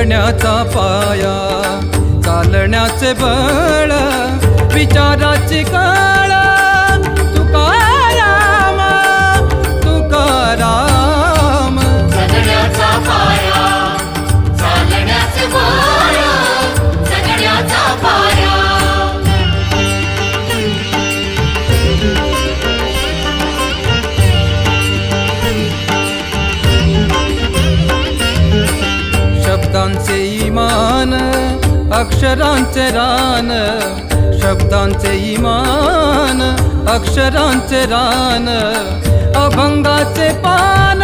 जगण्याचा पाया, चालण्याचे बळ, विचाराची कळ, तुकाराम तुकाराम. जगण्याचा पाया, चालण्याचे बळ, जगण्याचा पाया. शब्दांचे इमान, अक्षरांचे रान, शब्दांचे इमान, अक्षरांचे रान, अभंगाचे पान,